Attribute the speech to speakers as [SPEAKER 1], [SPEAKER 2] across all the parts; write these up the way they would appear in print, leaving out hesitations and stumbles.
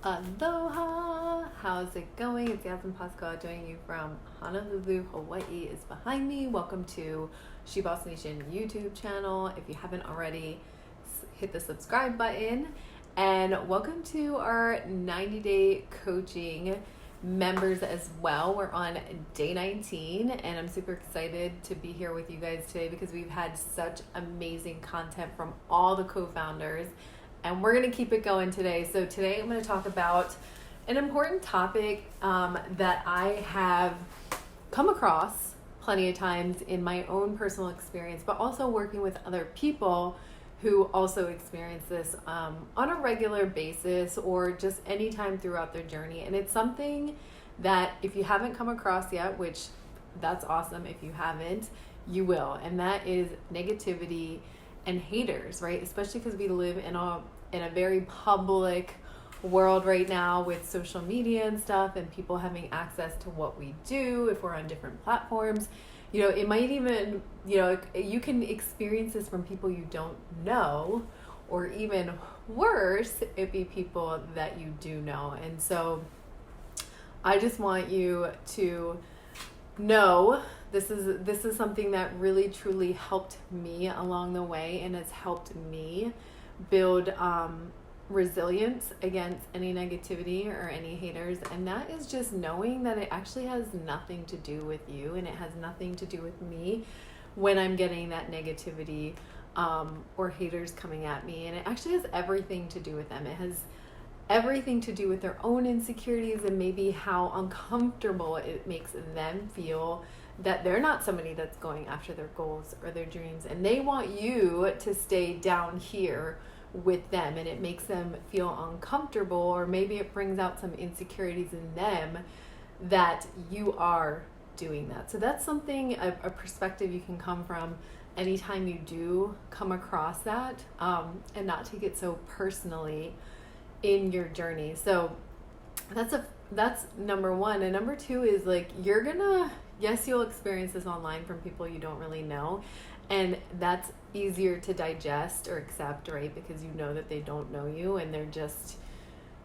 [SPEAKER 1] Aloha! How's it going? It's Yasmin Pascal joining you from Honolulu, Hawaii is behind me. Welcome to She Boss Nation YouTube channel. If you haven't already, hit the subscribe button. And welcome to our 90-day coaching members as well. We're on day 19 and I'm super excited to be here with you guys today because we've had such amazing content from all the co-founders. And we're going to keep it going today. So today I'm going to talk about an important topic that I have come across plenty of times in my own personal experience, but also working with other people who also experience this on a regular basis or just anytime throughout their journey. And it's something that if you haven't come across yet, which that's awesome if you haven't, you will. And that is negativity and haters, right? Especially because we live in a very public world right now with social media and stuff and people having access to what we do if we're on different platforms. You know, it might even, you can experience this from people you don't know, or even worse, it be people that you do know. And so I just want you to know this is something that really truly helped me along the way and has helped me build resilience against any negativity or any haters. And that is just knowing that it actually has nothing to do with you and it has nothing to do with me when I'm getting that negativity or haters coming at me. And it actually has everything to do with them. It has everything to do with their own insecurities and maybe how uncomfortable it makes them feel that they're not somebody that's going after their goals or their dreams, and they want you to stay down here with them, and it makes them feel uncomfortable, or maybe it brings out some insecurities in them that you are doing that. So that's something, a perspective you can come from anytime you do come across that, and not take it so personally in your journey. So that's number one. And number two is like, yes, you'll experience this online from people you don't really know. And that's easier to digest or accept, right? Because you know that they don't know you and they're just,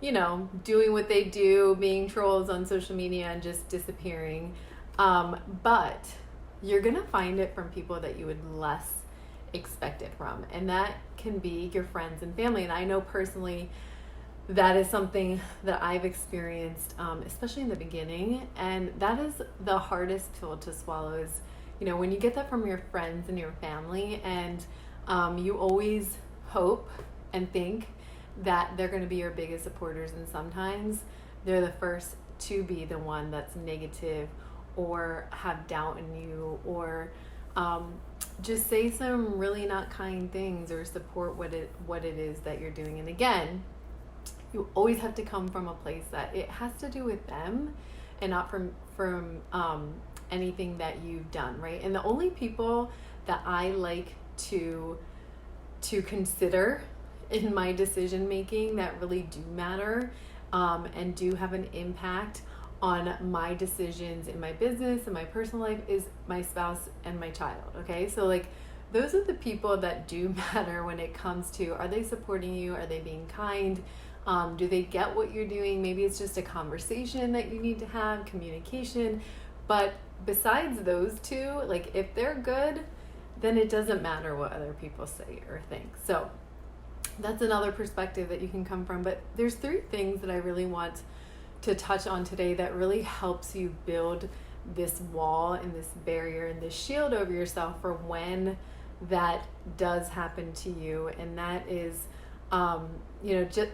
[SPEAKER 1] doing what they do, being trolls on social media and just disappearing. But you're going to find it from people that you would less expect it from. And that can be your friends and family. And I know personally, that is something that I've experienced, especially in the beginning. And that is the hardest pill to swallow is, when you get that from your friends and your family, and you always hope and think that they're going to be your biggest supporters. And sometimes they're the first to be the one that's negative or have doubt in you, or just say some really not kind things or support what it is that you're doing. And again, you always have to come from a place that it has to do with them and not from anything that you've done, right? And the only people that I like to consider in my decision making that really do matter and do have an impact on my decisions in my business and my personal life is my spouse and my child, okay? So like, those are the people that do matter when it comes to, are they supporting you? Are they being kind? Do they get what you're doing? Maybe it's just a conversation that you need to have, communication. But besides those two, like if they're good, then it doesn't matter what other people say or think. So that's another perspective that you can come from. But there's 3 things that I really want to touch on today that really helps you build this wall and this barrier and this shield over yourself for when that does happen to you. And that is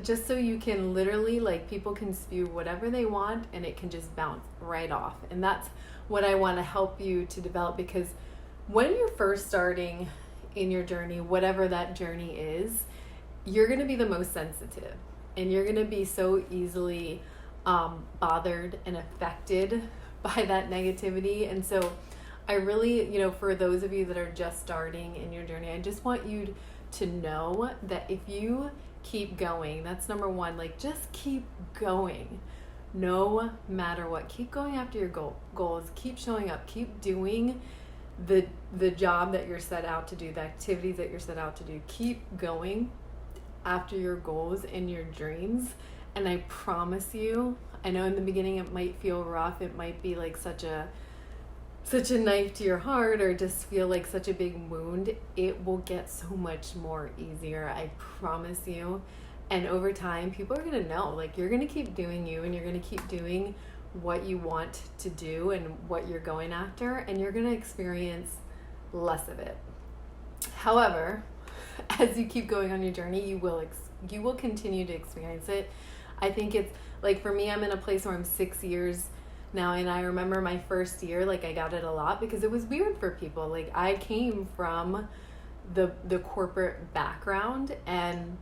[SPEAKER 1] just so you can literally, like, people can spew whatever they want and it can just bounce right off. And that's what I want to help you to develop, because when you're first starting in your journey, whatever that journey is, you're going to be the most sensitive and you're going to be so easily bothered and affected by that negativity. And so I really, for those of you that are just starting in your journey, I just want you to know that if you keep going, that's number one, like just keep going no matter what. Keep going after your goals, keep showing up, keep doing the job that you're set out to do, the activities that you're set out to do. Keep going after your goals and your dreams And I promise you, I know in the beginning it might feel rough. It might be like such a knife to your heart, or just feel like such a big wound. It will get so much more easier, I promise you. And over time, people are going to know, like, you're going to keep doing you, and you're going to keep doing what you want to do and what you're going after, and you're going to experience less of it. However, as you keep going on your journey, you will continue to experience it. I think it's like, for me, I'm in a place where I'm 6 years now, and I remember my first year, like, I got it a lot because it was weird for people. Like, I came from the corporate background, and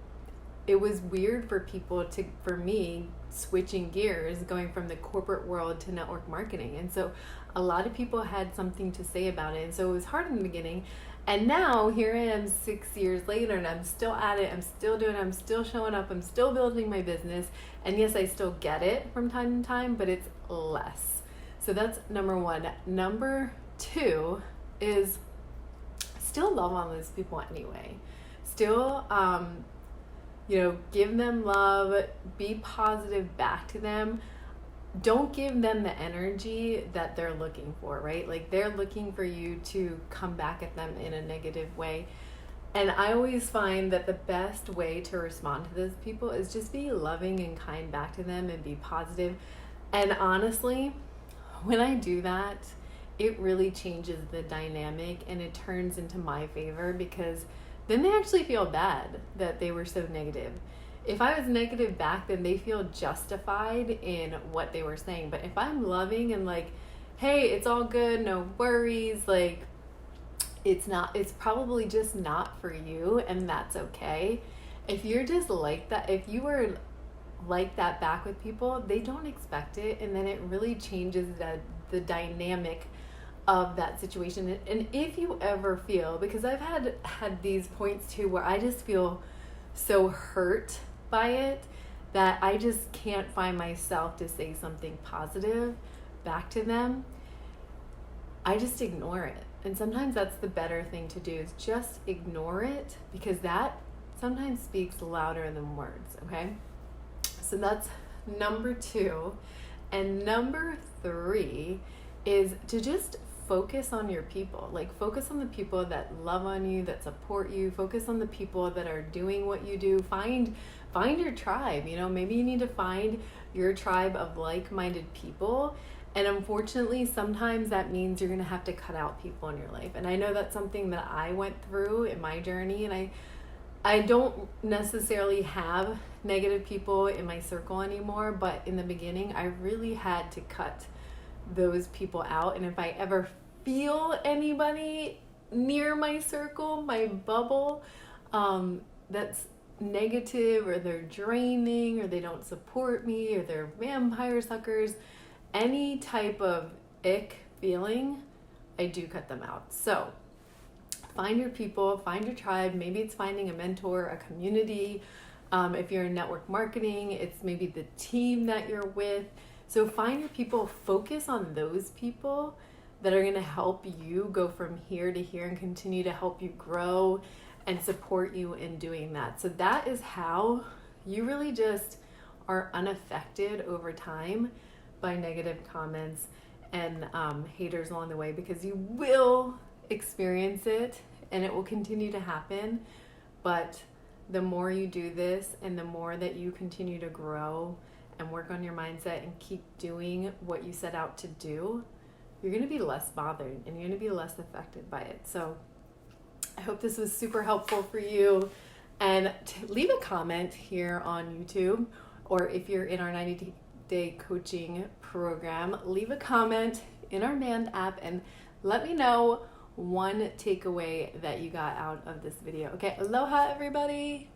[SPEAKER 1] it was weird for people for me, switching gears, going from the corporate world to network marketing. And so a lot of people had something to say about it. And so it was hard in the beginning. And now here I am 6 years later, and I'm still at it. I'm still doing it. I'm still showing up. I'm still building my business. And yes, I still get it from time to time, but it's less. So that's number one. Number two is still love on those people anyway. Still, give them love, be positive back to them. Don't give them the energy that they're looking for, right? Like, they're looking for you to come back at them in a negative way. And I always find that the best way to respond to those people is just be loving and kind back to them and be positive. And honestly, when I do that, it really changes the dynamic, and it turns into my favor, because then they actually feel bad that they were so negative. If I was negative back, then they feel justified in what they were saying. But if I'm loving and like, hey, it's all good, no worries, like, it's probably just not for you, and that's okay. If you're just like that, if you were like that back with people, they don't expect it, and then it really changes the dynamic of that situation. And if you ever feel, because I've had these points too where I just feel so hurt by it that I just can't find myself to say something positive back to them, I just ignore it. And sometimes that's the better thing to do, is just ignore it, because that sometimes speaks louder than words. Okay, so that's number two. And number three is to just focus on your people. Like, focus on the people that love on you, that support you. Focus on the people that are doing what you do. Find your tribe. Maybe you need to find your tribe of like-minded people. And unfortunately, sometimes that means you're going to have to cut out people in your life. And I know that's something that I went through in my journey, and I don't necessarily have negative people in my circle anymore, but in the beginning, I really had to cut those people out. And if I ever feel anybody near my circle, my bubble, that's negative, or they're draining, or they don't support me, or they're vampire suckers, any type of ick feeling, I do cut them out. So find your people, find your tribe. Maybe it's finding a mentor, a community. If you're in network marketing, it's maybe the team that you're with. So find your people, focus on those people that are going to help you go from here to here and continue to help you grow and support you in doing that. So that is how you really just are unaffected over time by negative comments and haters along the way, because you will experience it and it will continue to happen. But the more you do this, and the more that you continue to grow and work on your mindset and keep doing what you set out to do, you're going to be less bothered and you're going to be less affected by it. So I hope this was super helpful for you. And leave a comment here on YouTube, or if you're in our 90-day coaching program, leave a comment in our Mand app and let me know one takeaway that you got out of this video. Okay, aloha everybody.